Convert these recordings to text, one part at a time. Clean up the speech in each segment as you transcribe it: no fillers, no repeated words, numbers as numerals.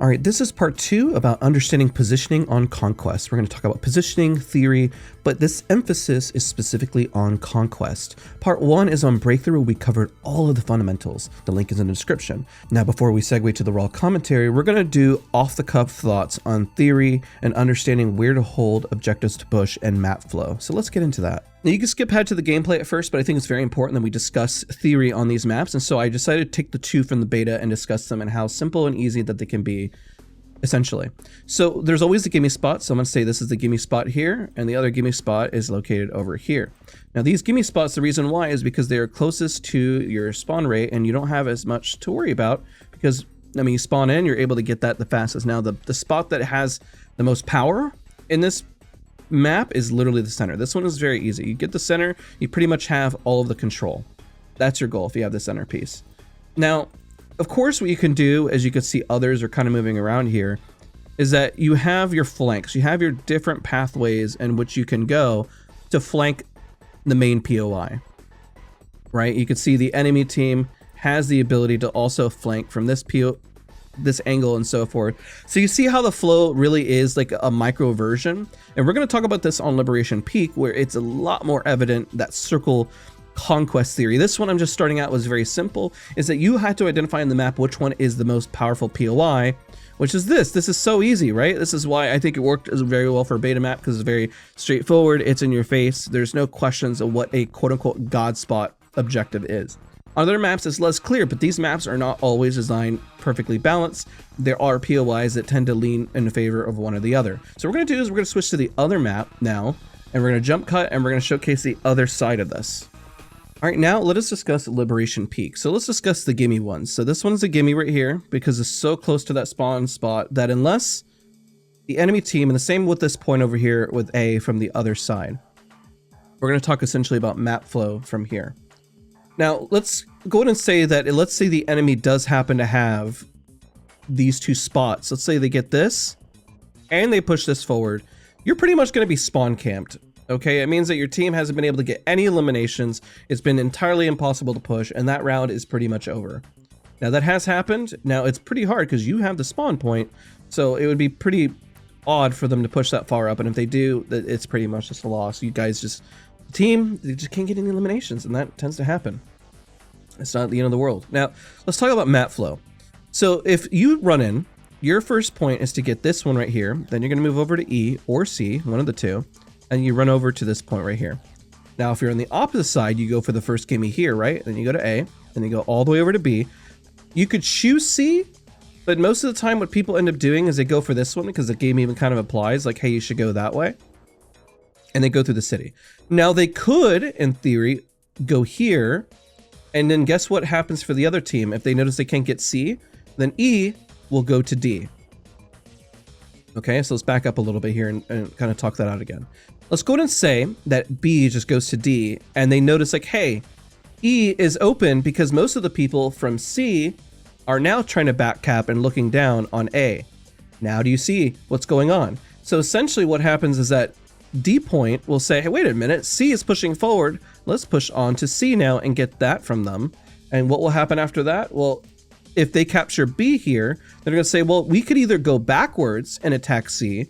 All right, this is part 2 about understanding positioning on Conquest. We're going to talk about positioning, theory, but this emphasis is specifically on Conquest. Part 1 is on Breakthrough. We covered all of the fundamentals. The link is in the description. Now, before we segue to the raw commentary, we're going to do off-the-cuff thoughts on theory and understanding where to hold, objectives to push, and map flow. So let's get into that. Now, you can skip ahead to the gameplay at first, but I think it's very important that we discuss theory on these maps, and so I decided to take the 2 from the beta and discuss them and how simple and easy that they can be, essentially. So there's always the gimme spot, so I'm going to say this is the gimme spot here, and the other gimme spot is located over here. Now, these gimme spots, the reason why is because they are closest to your spawn rate, and you don't have as much to worry about, because, I mean, you spawn in, you're able to get that the fastest. Now, the spot that has the most power in this map is literally the center. This one is very easy. You get the center, you pretty much have all of the control. That's your goal if you have the center piece. Now, of course, what you can do, as you can see others are kind of moving around here, is that you have your flanks. You have your different pathways in which you can go to flank the main POI, right? You can see the enemy team has the ability to also flank from this angle and so forth. So you see how the flow really is like a micro version. And we're going to talk about this on Liberation Peak, where it's a lot more evident that circle conquest theory. This one I'm just starting out was very simple, is that you had to identify in the map which one is the most powerful POI, which is this. This is so easy, right? This is why I think it worked very well for a beta map, because it's very straightforward. It's in your face. There's no questions of what a quote unquote God spot objective is. On other maps, it's less clear, but these maps are not always designed perfectly balanced. There are POIs that tend to lean in favor of one or the other. So what we're going to do is we're going to switch to the other map now, and we're going to jump cut, and we're going to showcase the other side of this. All right, now let us discuss Liberation Peak. So let's discuss the gimme ones. So this one's a gimme right here, because it's so close to that spawn spot that unless the enemy team, and the same with this point over here with A from the other side, we're going to talk essentially about map flow from here. Now, let's go ahead and say that, let's say the enemy does happen to have these 2 spots. Let's say they get this, and they push this forward. You're pretty much going to be spawn camped, okay? It means that your team hasn't been able to get any eliminations. It's been entirely impossible to push, and that round is pretty much over. Now, that has happened. Now, it's pretty hard because you have the spawn point, so it would be pretty odd for them to push that far up, and if they do, it's pretty much just a loss. You guys just... The team, they just can't get any eliminations, and that tends to happen. It's not the end of the world. Now, let's talk about map flow. So if you run in, your first point is to get this one right here. Then you're going to move over to E or C, one of the two, and you run over to this point right here. Now, if you're on the opposite side, you go for the first gimme here, right? Then you go to A, and you go all the way over to B. You could choose C, but most of the time what people end up doing is they go for this one because the game even kind of applies, like, hey, you should go that way. And they go through the city. Now, they could, in theory, go here, and then guess what happens for the other team? If they notice they can't get C, then E will go to D. Okay, so let's back up a little bit here and kind of talk that out again. Let's go ahead and say that B just goes to D, and they notice like, hey, E is open because most of the people from C are now trying to back cap and looking down on A. Now do you see what's going on? So essentially what happens is that D point will say, hey, wait a minute, C is pushing forward. Let's push on to C now and get that from them. And what will happen after that? Well, if they capture B here, they're going to say, well, we could either go backwards and attack C,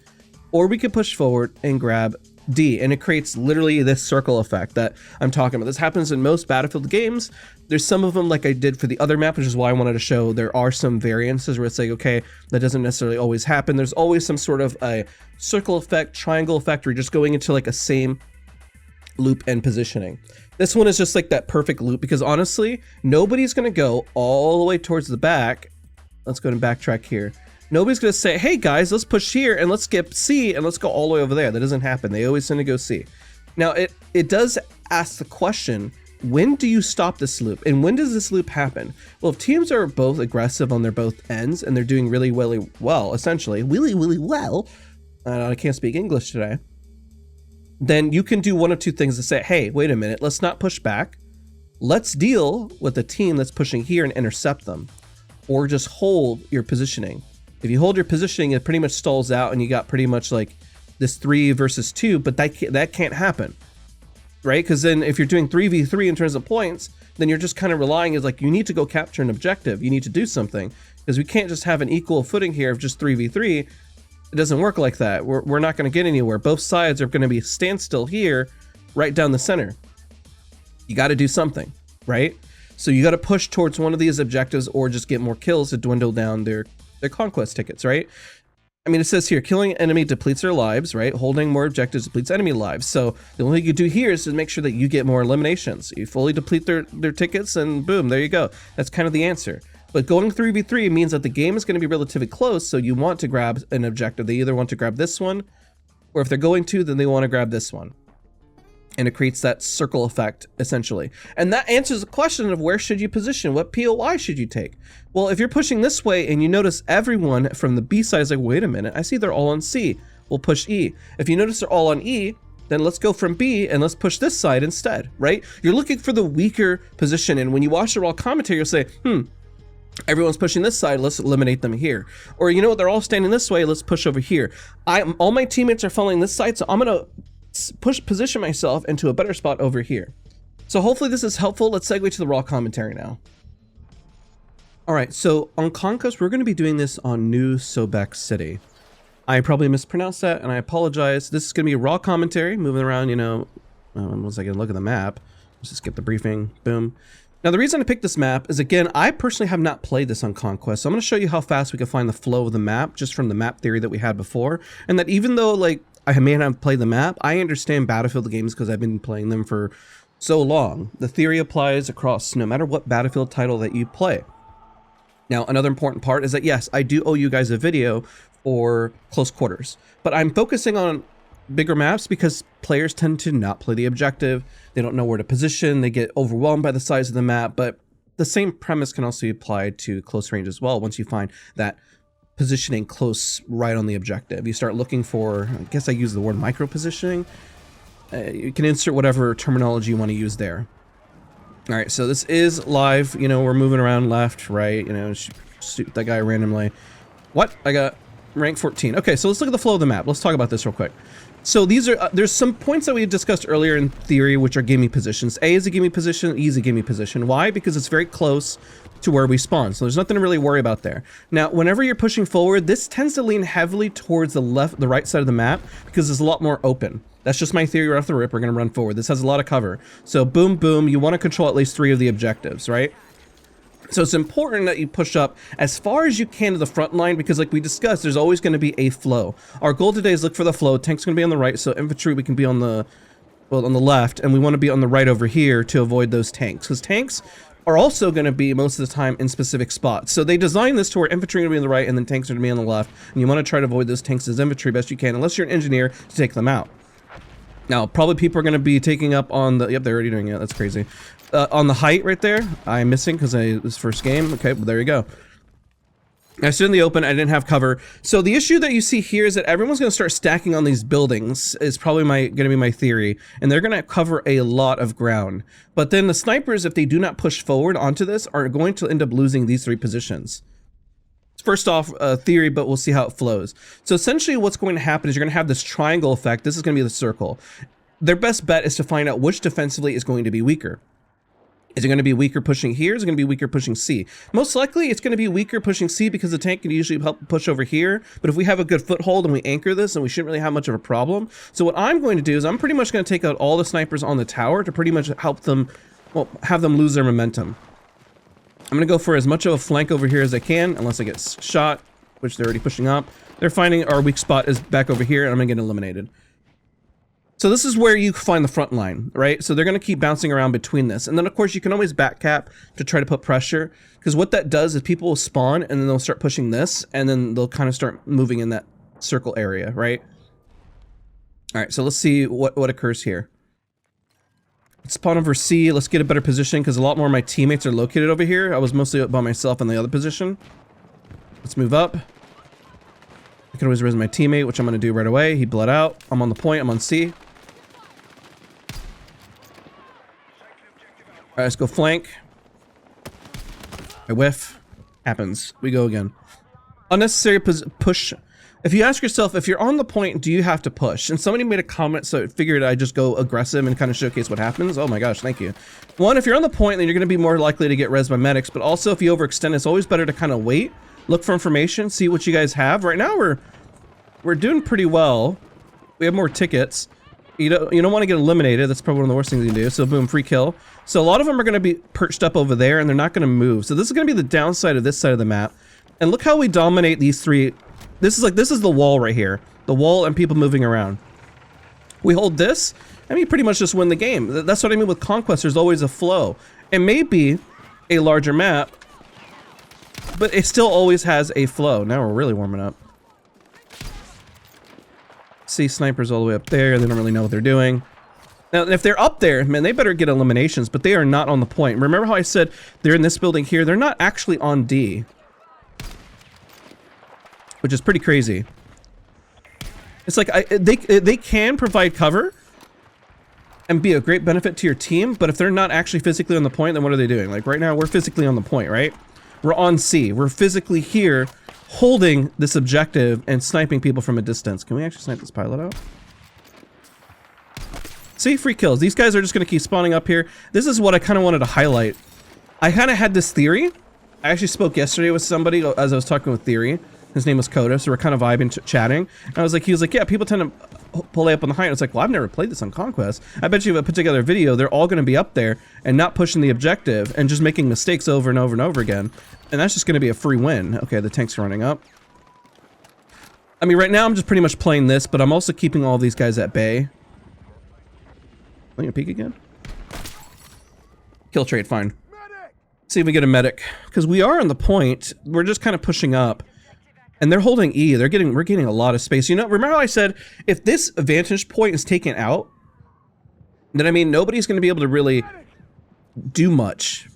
or we could push forward and grab D. And it creates literally this circle effect that I'm talking about. This happens in most Battlefield games. There's some of them like I did for the other map, which is why I wanted to show there are some variances where it's like, okay, that doesn't necessarily always happen. There's always some sort of a circle effect, triangle effect, where you're just going into like a same loop and positioning. This one is just like that perfect loop because honestly, nobody's going to go all the way towards the back. Let's go and backtrack here. Nobody's going to say, hey guys, let's push here and let's skip C and let's go all the way over there. That doesn't happen. They always tend to go C. Now, it does ask the question, when do you stop this loop? And when does this loop happen? Well, if teams are both aggressive on their both ends and they're doing really well, essentially, really well, I can't speak English today, then you can do one of two things to say, hey, wait a minute, let's not push back. Let's deal with the team that's pushing here and intercept them, or just hold your positioning. If you hold your positioning, it pretty much stalls out and you got pretty much like this 3 versus 2, but that can't happen, right? Because then if you're doing 3v3 in terms of points, then you're just kind of relying is like, you need to go capture an objective. You need to do something. because we can't just have an equal footing here of just 3v3. It doesn't work like that. We're not going to get anywhere. Both sides are going to be standstill here, right down the center. You got to do something, right? So you got to push towards one of these objectives or just get more kills to dwindle down their conquest tickets, right? I mean, it says here, killing enemy depletes their lives, right? Holding more objectives depletes enemy lives. So the only thing you do here is to make sure that you get more eliminations. You fully deplete their tickets and boom, there you go. That's kind of the answer. But going 3v3 means that the game is going to be relatively close, so you want to grab an objective. They either want to grab this one, or if they're going to, then they want to grab this one. And it creates that circle effect, essentially. And that answers the question of where should you position? What POI should you take? Well, if you're pushing this way and you notice everyone from the B side is like, wait a minute, I see they're all on C. We'll push E. If you notice they're all on E, then let's go from B and let's push this side instead, right? You're looking for the weaker position. And when you watch the raw commentary, you'll say, everyone's pushing this side, let's eliminate them here. Or you know what, they're all standing this way, let's push over here. All my teammates are following this side, so I'm gonna position myself into a better spot over here. So hopefully this is helpful. Let's segue to the raw commentary now. All right, so on Conquest, we're gonna be doing this on New Sobek City. I probably mispronounced that and I apologize. This is gonna be a raw commentary, moving around, you know, once I can look at the map. Let's just skip the briefing, boom. Now, the reason I picked this map is, again, I personally have not played this on Conquest, so I'm going to show you how fast we can find the flow of the map just from the map theory that we had before, and that even though, like, I may not have played the map, I understand Battlefield games because I've been playing them for so long. The theory applies across no matter what Battlefield title that you play. Now, another important part is that, yes, I do owe you guys a video for close quarters, but I'm focusing on bigger maps because players tend to not play the objective. They don't know where to position. They get overwhelmed by the size of the map, but the same premise can also be applied to close range as well. Once you find that positioning close right on the objective, you start looking for, I guess I use the word micro positioning. You can insert whatever terminology you want to use there. All right, so this is live. You know, we're moving around left, right, you know, shoot that guy randomly. What? I got rank 14. Okay, so let's look at the flow of the map. Let's talk about this real quick. So these are, there's some points that we discussed earlier in theory, which are gimme positions. A is a gimme position, E is a gimme position. Why? Because it's very close to where we spawn. So there's nothing to really worry about there. Now, whenever you're pushing forward, this tends to lean heavily towards the right side of the map because it's a lot more open. That's just my theory right off the rip. We're going to run forward. This has a lot of cover. So boom, boom, you want to control at least 3 of the objectives, right? So it's important that you push up as far as you can to the front line because, like we discussed, there's always going to be a flow. Our goal today is look for the flow. Tank's going to be on the right, so infantry we can be on the, well, on the left, and we want to be on the right over here to avoid those tanks because tanks are also going to be most of the time in specific spots. So they designed this to where infantry are going to be on the right and then tanks are going to be on the left, and you want to try to avoid those tanks as infantry best you can, unless you're an engineer to take them out. Now, probably people are going to be taking up on the, yep, they're already doing it. That's crazy. On the height right there, I'm missing because this first game. Okay, well, there you go. I stood in the open, I didn't have cover. So the issue that you see here is that everyone's going to start stacking on these buildings is probably going to be my theory. And they're going to cover a lot of ground. But then the snipers, if they do not push forward onto this, are going to end up losing these 3 positions. First off, theory, but we'll see how it flows. So essentially what's going to happen is you're going to have this triangle effect. This is going to be the circle. Their best bet is to find out which defensively is going to be weaker. Is it going to be weaker pushing here? Is it going to be weaker pushing C? Most likely it's going to be weaker pushing C because the tank can usually help push over here. But if we have a good foothold and we anchor this, then we shouldn't really have much of a problem. So what I'm going to do is I'm pretty much going to take out all the snipers on the tower to pretty much help them, well, have them lose their momentum. I'm going to go for as much of a flank over here as I can, unless I get shot, which they're already pushing up. They're finding our weak spot is back over here, and I'm going to get eliminated. So this is where you find the front line, right? So they're going to keep bouncing around between this. And then, of course, you can always back cap to try to put pressure. Because what that does is people will spawn, and then they'll start pushing this, and then they'll kind of start moving in that circle area, right? All right, so let's see what occurs here. Let's spawn over C. Let's get a better position, because a lot more of my teammates are located over here. I was mostly by myself in the other position. Let's move up. I can always raise my teammate, which I'm going to do right away. He bled out. I'm on the point. I'm on C. Alright, let's go flank. I whiff. Happens. We go again. Unnecessary push. If you ask yourself, if you're on the point, do you have to push? And somebody made a comment, so I figured I'd just go aggressive and kind of showcase what happens. Oh my gosh, thank you. One, if you're on the point, then you're going to be more likely to get res by medics, but also if you overextend, it's always better to kind of wait look for information, see what you guys have. Right now we're doing pretty well. We have more tickets. You don't want to get eliminated. That's probably one of the worst things you can do. So boom, free kill. So a lot of them are going to be perched up over there and they're not going to move. So this is going to be the downside of this side of the map. And look how we dominate these three. This is the wall right here. The wall and people moving around. We hold this and we pretty much just win the game. That's what I mean with Conquest. There's always a flow. It may be a larger map, but it still always has a flow. Now we're really warming up. See snipers all the way up there. They don't really know what they're doing. Now, if they're up there, man, they better get eliminations, but they are not on the point. Remember how I said they're in this building here? They're not actually on D, which is pretty crazy. It's like they can provide cover and be a great benefit to your team, but if they're not actually physically on the point, then what are they doing? Like right now, we're physically on the point, right? We're on C. We're physically here holding this objective and sniping people from a distance. Can we actually snipe this pilot out? See, free kills. These guys are just going to keep spawning up here. This is what I kind of wanted to highlight. I kind of had this theory. I actually spoke yesterday with somebody as I was talking with Theory. His name was Coda, so we're kind of vibing, chatting. And I was like, he was like, yeah, people tend to pull up on the height. I was like, well, I've never played this on Conquest. I bet you if I put together a video, they're all going to be up there and not pushing the objective and just making mistakes over and over and over again. And that's just going to be a free win. Okay, the tank's running up. I mean, right now I'm just pretty much playing this, but I'm also keeping all these guys at bay. Let me peek again. Kill trade, fine. See if we get a medic, because we are on the point. We're just kind of pushing up, and they're holding E. We're getting a lot of space. You know, remember how I said if this vantage point is taken out, then I mean nobody's going to be able to really do much,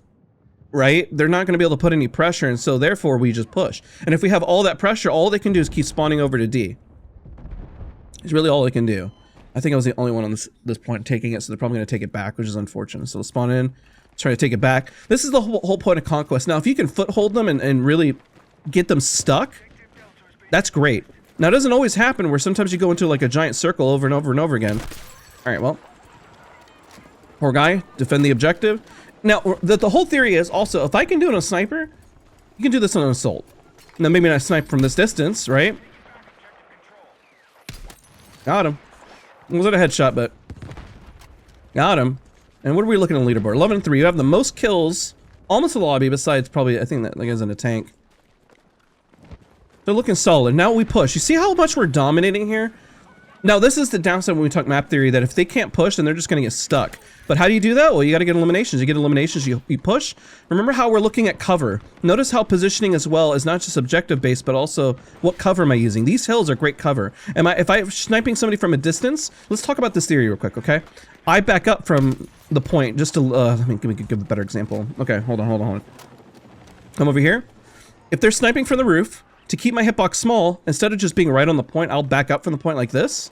right? They're not going to be able to put any pressure, and so therefore we just push. And if we have all that pressure, all they can do is keep spawning over to D. It's really all they can do. I think I was the only one on this point taking it, so they're probably going to take it back, which is unfortunate. So they'll spawn in, try to take it back. This is the whole point of Conquest. Now, if you can foothold them and really get them stuck, that's great. Now, it doesn't always happen where sometimes you go into like a giant circle over and over and over again. All right, well. Poor guy, defend the objective. Now, the whole theory is also, if I can do it on a sniper, you can do this on an assault. Now, maybe not snipe from this distance, right? Got him. Wasn't a headshot, but got him. And what are we looking at the leaderboard? 11 and 3. You have the most kills almost in the lobby, besides probably, I think that guy's in a tank. They're looking solid. Now we push. You see how much we're dominating here? Now, this is the downside when we talk map theory, that if they can't push, then they're just going to get stuck. But how do you do that? Well, you got to get eliminations. You get eliminations, you push. Remember how we're looking at cover. Notice how positioning as well is not just objective-based, but also what cover am I using? These hills are great cover. If I'm sniping somebody from a distance, let's talk about this theory real quick, okay? I back up from the point just to, let me give a better example. Okay, hold on. Come over here. If they're sniping from the roof, to keep my hitbox small, instead of just being right on the point, I'll back up from the point like this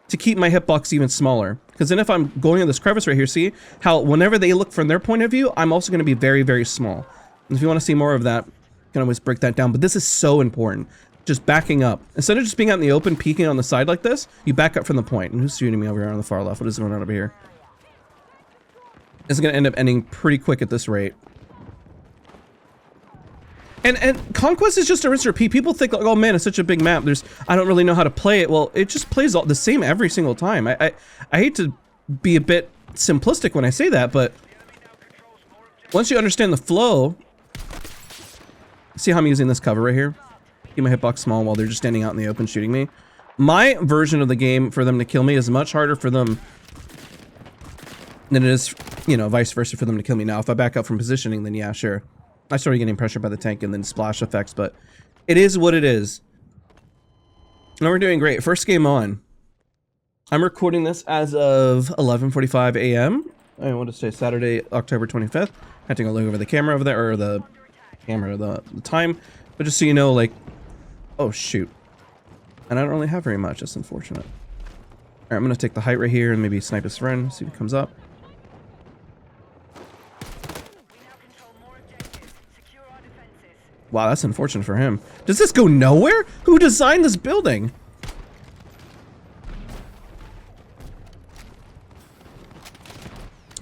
to keep my hitbox even smaller. Because then if I'm going in this crevice right here, see how whenever they look from their point of view, I'm also going to be very, very small. And if you want to see more of that, you can always break that down. But this is so important. Just backing up. Instead of just being out in the open, peeking on the side like this, you back up from the point. And who's shooting me over here on the far left? What is going on over here? This is going to end up ending pretty quick at this rate. And Conquest is just a rinse and repeat. People think like, oh man, it's such a big map. I don't really know how to play it. Well, it just plays all the same every single time. I hate to be a bit simplistic when I say that, but once you understand the flow, see how I'm using this cover right here? Keep my hitbox small while they're just standing out in the open shooting me. My version of the game for them to kill me is much harder for them than it is, you know, vice versa for them to kill me. Now, if I back up from positioning, then yeah, sure. I started getting pressure by the tank and then splash effects, but it is what it is. And we're doing great. First game on. I'm recording this as of 11:45 a.m. I want to say Saturday, October 25th. I had to go look over the camera over there, or the camera, the time. But just so you know, like, oh shoot. And I don't really have very much. That's unfortunate. All right, I'm going to take the height right here and maybe snipe his friend, see if he comes up. Wow, that's unfortunate for him. Does this go nowhere? Who designed this building?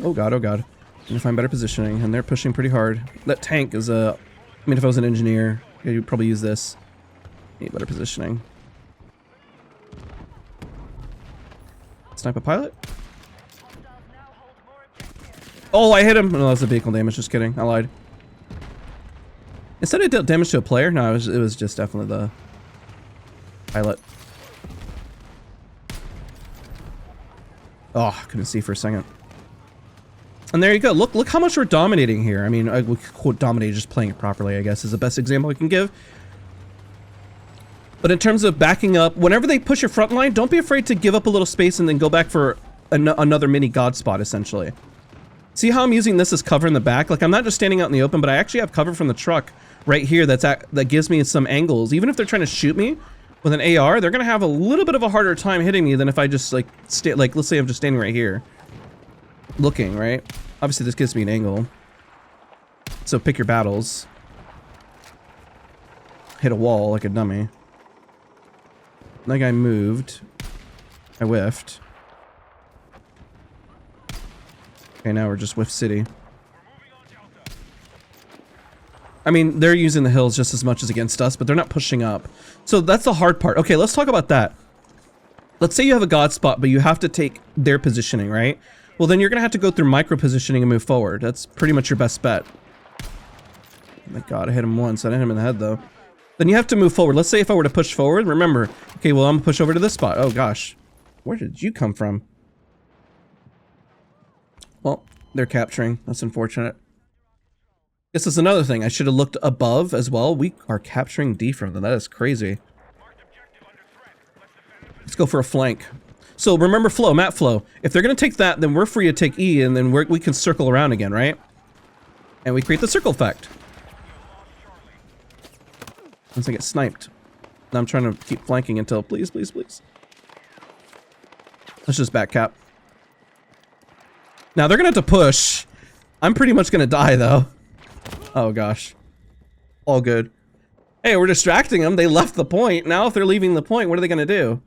Oh god, oh god. I'm gonna find better positioning, and they're pushing pretty hard. That tank is I mean, if I was an engineer, You probably use this. Need better positioning. Sniper pilot? Oh, I hit him. No, that's a vehicle damage. Just kidding. I lied. Instead it dealt damage to a player? No, it was just definitely the pilot. Oh, I couldn't see for a second. And there you go. Look how much we're dominating here. I mean, I would quote dominate, just playing it properly, I guess, is the best example I can give. But in terms of backing up, whenever they push your front line, don't be afraid to give up a little space and then go back for another mini god spot, essentially. See how I'm using this as cover in the back? Like, I'm not just standing out in the open, but I actually have cover from the truck right here that gives me some angles. Even if they're trying to shoot me with an AR, they're going to have a little bit of a harder time hitting me than if I just, like, let's say I'm just standing right here. Looking, right? Obviously, this gives me an angle. So pick your battles. Hit a wall like a dummy. That guy moved. I whiffed. Okay, now we're just whiff city. I mean, they're using the hills just as much as against us, but they're not pushing up. So that's the hard part. Okay, let's talk about that. Let's say you have a god spot, but you have to take their positioning, right? Well, then you're going to have to go through micro positioning and move forward. That's pretty much your best bet. Oh my god, I hit him once. I didn't hit him in the head, though. Then you have to move forward. Let's say if I were to push forward, remember, okay, well, I'm gonna push over to this spot. Oh gosh, where did you come from? Well, they're capturing. That's unfortunate. This is another thing. I should have looked above as well. We are capturing D from them. That is crazy. Let's go for a flank. So remember flow, map flow. If they're gonna take that, then we're free to take E, and then we can circle around again, right? And we create the circle effect. Once I get sniped. Now I'm trying to keep flanking until, please, please, please. Let's just back cap. Now they're gonna have to push. I'm pretty much gonna die though. Oh gosh. All good. Hey, we're distracting them. They left the point. Now if they're leaving the point, what are they gonna do?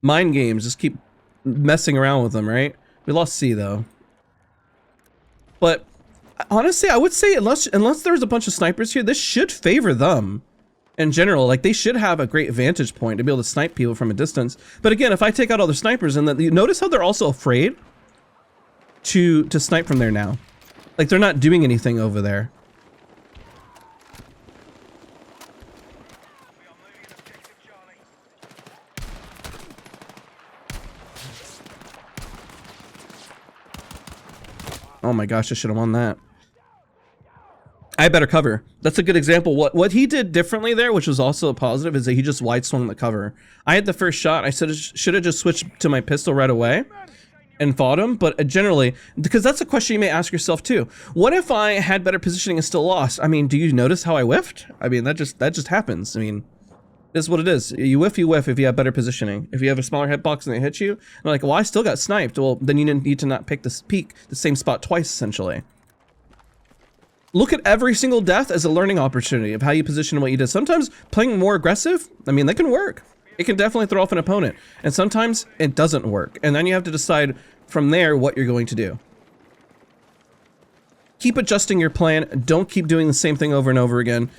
Mind games. Just keep messing around with them, right? We lost C though. But honestly, I would say unless there's a bunch of snipers here, this should favor them in general. Like, they should have a great vantage point to be able to snipe people from a distance. But again, if I take out all the snipers, and then you notice how they're also afraid to snipe from there now. Like, they're not doing anything over there. Oh my gosh, I should have won that. I had better cover. That's a good example. What he did differently there, which was also a positive, is that he just wide swung the cover. I had the first shot. I should have just switched to my pistol right away and fought him. But generally, because that's a question you may ask yourself too. What if I had better positioning and still lost? I mean, do you notice how I whiffed? I mean, that just happens. I mean, this is what it is. You whiff if you have better positioning. If you have a smaller hitbox and they hit you, and they're like, well, I still got sniped. Well, then you need to not pick the same spot twice, essentially. Look at every single death as a learning opportunity of how you position what you did. Sometimes playing more aggressive, I mean, that can work. It can definitely throw off an opponent. And sometimes it doesn't work. And then you have to decide from there what you're going to do. Keep adjusting your plan. Don't keep doing the same thing over and over again.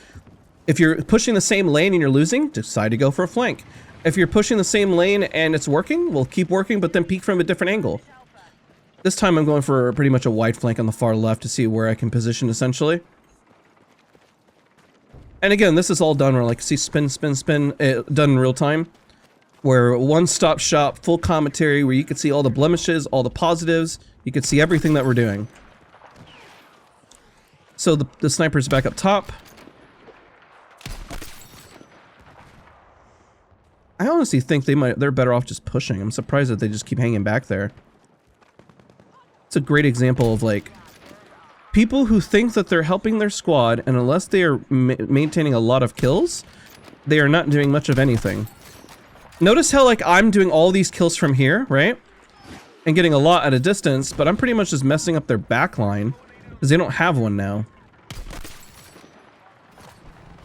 If you're pushing the same lane and you're losing, decide to go for a flank. If you're pushing the same lane and it's working, well, keep working, but then peek from a different angle. This time I'm going for pretty much a wide flank on the far left to see where I can position, essentially. And again, this is all done where, like, see, spin, spin, spin, done in real time. Where one-stop shop, full commentary, where you can see all the blemishes, all the positives. You can see everything that we're doing. So the sniper's back up top. I honestly think they're better off just pushing. I'm surprised that they just keep hanging back there. It's a great example of, like, people who think that they're helping their squad, and unless they are maintaining a lot of kills, they are not doing much of anything. Notice how, like, I'm doing all these kills from here, right? And getting a lot at a distance, but I'm pretty much just messing up their backline because they don't have one now.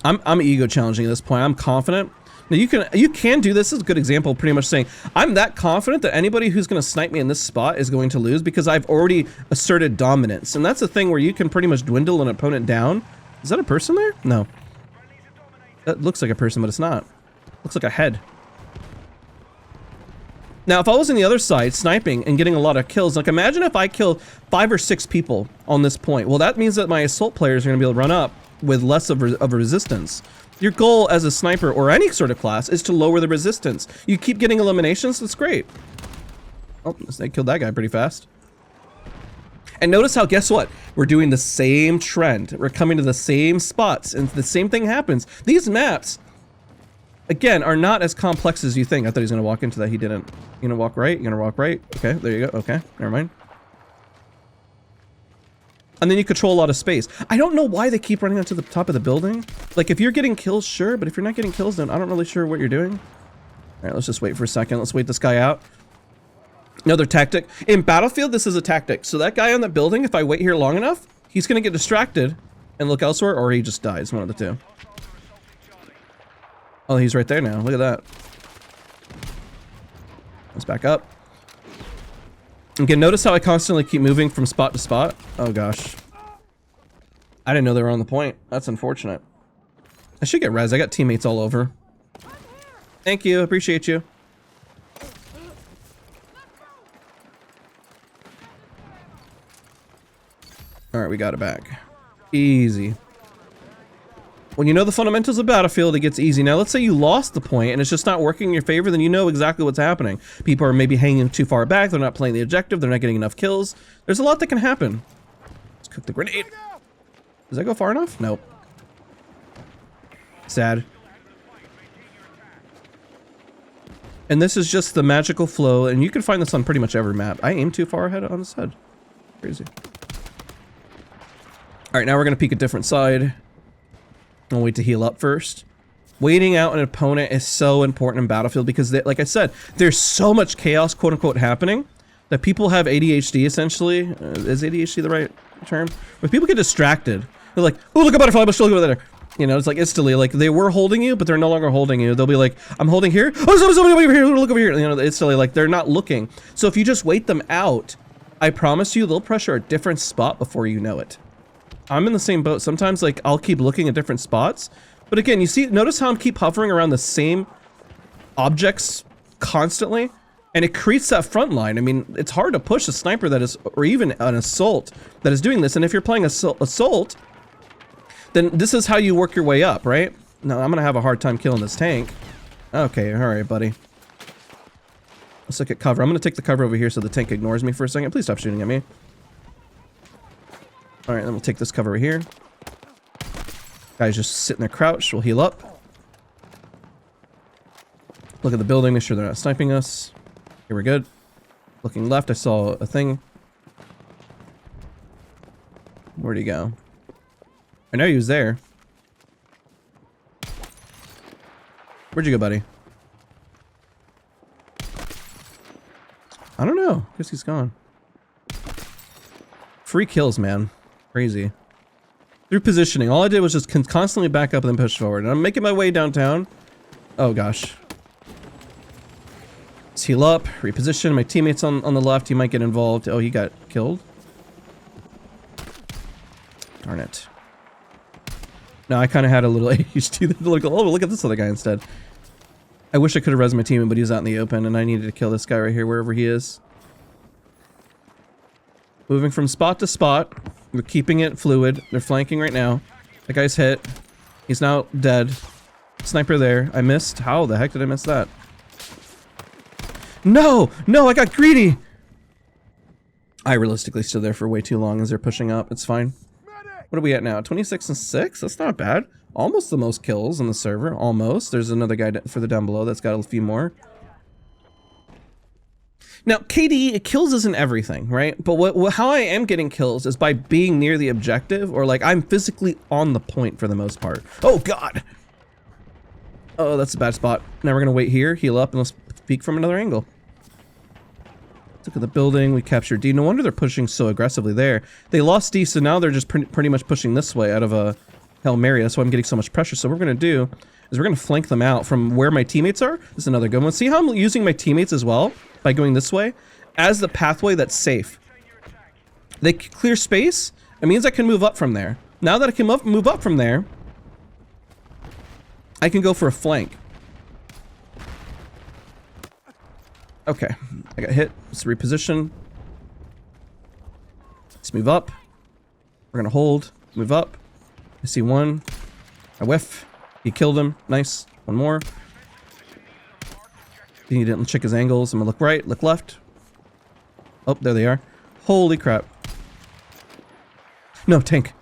I'm ego challenging at this point. I'm confident. Now you can do this. This is a good example, pretty much saying I'm that confident that anybody who's going to snipe me in this spot is going to lose because I've already asserted dominance. And that's the thing where you can pretty much dwindle an opponent down Is that a person there? No. That looks like a person, but it's not. Looks like a head. Now, if I was on the other side, sniping and getting a lot of kills, like imagine if I kill 5 or 6 people on this point. Well, that means that my assault players are going to be able to run up with less of a resistance. Your goal as a sniper or any sort of class is to lower the resistance. You keep getting eliminations, that's great. Oh, they killed that guy pretty fast. And notice how, guess what? We're doing the same trend. We're coming to the same spots, and the same thing happens. These maps, again, are not as complex as you think. I thought he was going to walk into that. He didn't. You're going to walk right? You're going to walk right? Okay, there you go. Okay, never mind. And then you control a lot of space. I don't know why they keep running onto the top of the building. Like, if you're getting kills, sure, but if you're not getting kills, then I'm not really sure what you're doing. All right, let's just wait for a second. Let's wait this guy out. Another tactic. In Battlefield, this is a tactic. So that guy on the building, if I wait here long enough, he's going to get distracted and look elsewhere, or he just dies, one of the two. Oh, he's right there now. Look at that. Let's back up. Again, notice how I constantly keep moving from spot to spot. Oh, gosh. I didn't know they were on the point. That's unfortunate. I should get res. I got teammates all over. Thank you. Appreciate you. Alright, we got it back. Easy. When you know the fundamentals of Battlefield, it gets easy. Now, let's say you lost the point and it's just not working in your favor, then you know exactly what's happening. People are maybe hanging too far back, they're not playing the objective, they're not getting enough kills. There's a lot that can happen. Let's cook the grenade. Does that go far enough? Nope. Sad. And this is just the magical flow, and you can find this on pretty much every map. I aim too far ahead on this head. Crazy. Alright, now we're going to peek a different side. I'll wait to heal up first. Waiting out an opponent is so important in Battlefield because, they, like I said, there's so much chaos, quote unquote, happening that people have ADHD essentially. Is ADHD the right term? When people get distracted, they're like, oh, look, a butterfly, but still go there. You know, it's like instantly, like they were holding you, but they're no longer holding you. They'll be like, I'm holding here. Oh, somebody over here, look over here. You know, instantly, like they're not looking. So if you just wait them out, I promise you, they'll pressure a different spot before you know it. I'm in the same boat. Sometimes, like, I'll keep looking at different spots. But again, you see, notice how I'm keep hovering around the same objects constantly? And it creates that front line. I mean, it's hard to push a sniper that is, or even an assault that is doing this. And if you're playing assault, then this is how you work your way up, right? No, I'm gonna have a hard time killing this tank. Okay, alright, buddy. Let's look at cover. I'm gonna take the cover over here so the tank ignores me for a second. Please stop shooting at me. Alright, then we'll take this cover over here. Guy's just sitting there crouched. We'll heal up. Look at the building, make sure they're not sniping us. Here we're good. Looking left, I saw a thing. Where'd he go? I know he was there. Where'd you go, buddy? I don't know. Guess he's gone. Free kills, man. Crazy. Through positioning. All I did was just constantly back up and then push forward. And I'm making my way downtown. Oh, gosh. Let's heal up. Reposition. My teammate's on the left. He might get involved. Oh, he got killed. Darn it. No, I kind of had a little ADHD. Oh, look at this other guy instead. I wish I could have res my team, but he was out in the open, and I needed to kill this guy right here, wherever he is. Moving from spot to spot. We're keeping it fluid. They're flanking right now. That guy's hit. He's now dead. Sniper there. I missed. How the heck did I miss that? No! No, I got greedy! I realistically stood there for way too long as they're pushing up. It's fine. What are we at now? 26 and 6? That's not bad. Almost the most kills on the server. Almost. There's another guy further down below that's got a few more. Now, KD, kills isn't everything, right? But how I am getting kills is by being near the objective, or like I'm physically on the point for the most part. Oh, God! Oh, that's a bad spot. Now we're gonna wait here, heal up, and let's peek from another angle. Look at the building. We captured D. No wonder they're pushing so aggressively there. They lost D, so now they're just pretty much pushing this way out of a Hail Mary. That's why I'm getting so much pressure. So what we're gonna do is we're gonna flank them out from where my teammates are. This is another good one. See how I'm using my teammates as well by going this way as the pathway that's safe. They clear space. It means I can move up from there. Now that I can move up from there, I can go for a flank. Okay, I got hit. Let's reposition. Let's move up. We're gonna hold. Move up. I see one. I whiff. He killed him. Nice. One more. He didn't check his angles. I'm gonna look right, look left. Oh, there they are. Holy crap. No, tank.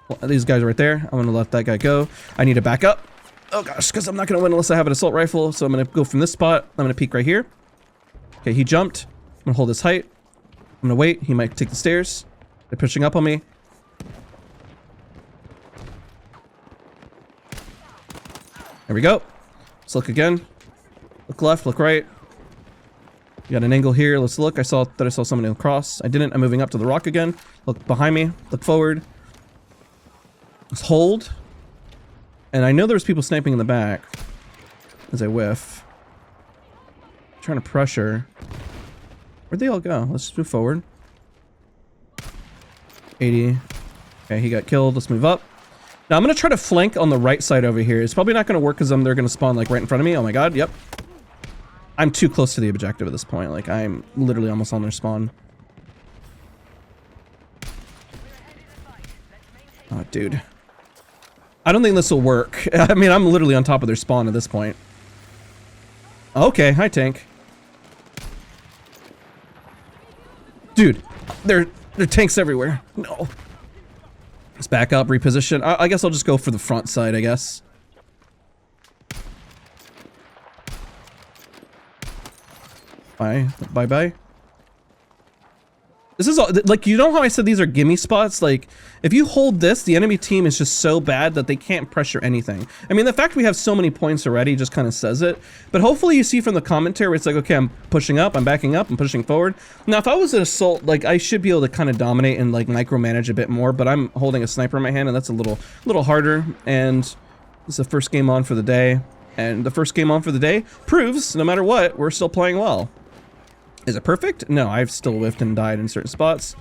Well, these guys are right there. I'm gonna let that guy go. I need to back up. Oh gosh, because I'm not gonna win unless I have an assault rifle. So I'm gonna go from this spot. I'm gonna peek right here. Okay, he jumped. I'm gonna hold his height. I'm gonna wait. He might take the stairs. They're pushing up on me. There we go. Let's look again. Look left, look right. You got an angle here. Let's look. I saw someone across. I didn't. I'm moving up to the rock again. Look behind me. Look forward. Let's hold. And I know there's people sniping in the back as I whiff. I'm trying to pressure. Where'd they all go? Let's move forward. 80. Okay, he got killed. Let's move up. Now I'm going to try to flank on the right side over here. It's probably not going to work because they're going to spawn like right in front of me. Oh my god, yep. I'm too close to the objective at this point. Like, I'm literally almost on their spawn. Oh, dude. I don't think this will work. I mean, I'm literally on top of their spawn at this point. Okay, hi tank. Dude, there are tanks everywhere. No. Let's back up, reposition. I guess I'll just go for the front side, I guess. Bye. Bye-bye. This is all, like, you know how I said these are gimme spots? Like, if you hold this, the enemy team is just so bad that they can't pressure anything. I mean, the fact we have so many points already just kind of says it. But hopefully you see from the commentary where it's like, okay, I'm pushing up, I'm backing up, I'm pushing forward. Now, if I was an assault, like, I should be able to kind of dominate and, like, micromanage a bit more, but I'm holding a sniper in my hand, and that's a little harder. And this is the first game on for the day. And the first game on for the day proves, no matter what, we're still playing well. Is it perfect? No, I've still whiffed and died in certain spots.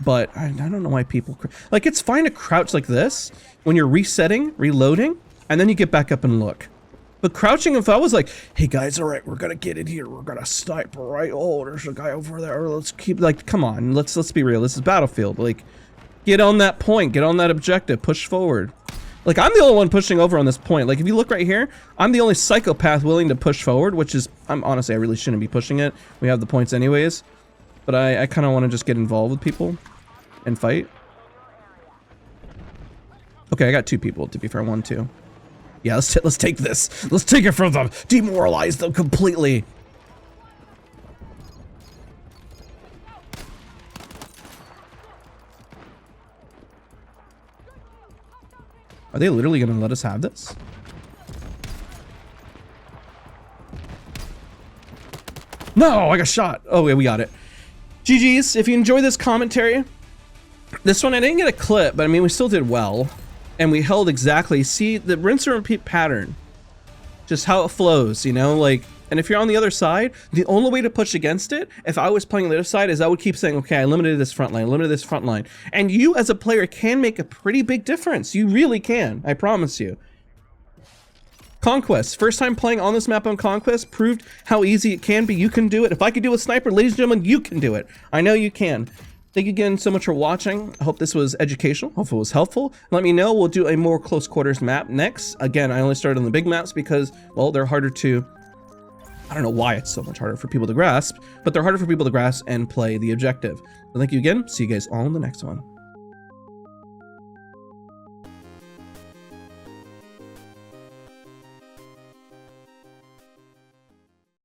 But I don't know why people... Like, it's fine to crouch like this when you're resetting, reloading, and then you get back up and look. But crouching, if I was like, hey guys, all right, we're gonna get in here, we're gonna snipe, all right? Oh, there's a guy over there. Let's keep... Like, come on, let's be real. This is Battlefield. Like, get on that point. Get on that objective. Push forward. Like, I'm the only one pushing over on this point. Like, if you look right here, I'm the only psychopath willing to push forward, which is, honestly, I really shouldn't be pushing it. We have the points anyways. But I kind of want to just get involved with people and fight. Okay, I got 2 people, to be fair. 1, 2. Yeah, let's take this. Let's take it from them. Demoralize them completely. Are they literally going to let us have this? No, I got shot. Oh, yeah, we got it. GG's. If you enjoy this commentary, this one I didn't get a clip, but I mean, we still did well. And we held exactly, see, the rinse and repeat pattern. Just how it flows, you know, like, and if you're on the other side, the only way to push against it, if I was playing on the other side, is I would keep saying, okay, I limited this front line, limited this front line. And you as a player can make a pretty big difference. You really can, I promise you. Conquest, first time playing on this map on Conquest, proved how easy it can be. You can do it. If I could do it with Sniper, ladies and gentlemen, you can do it. I know you can. Thank you again so much for watching. I hope this was educational. Hopefully it was helpful. Let me know. We'll do a more close quarters map next. Again, I only started on the big maps because, well, they're harder to... I don't know why it's so much harder for people to grasp, but they're harder for people to grasp and play the objective. So thank you again. See you guys all in the next one.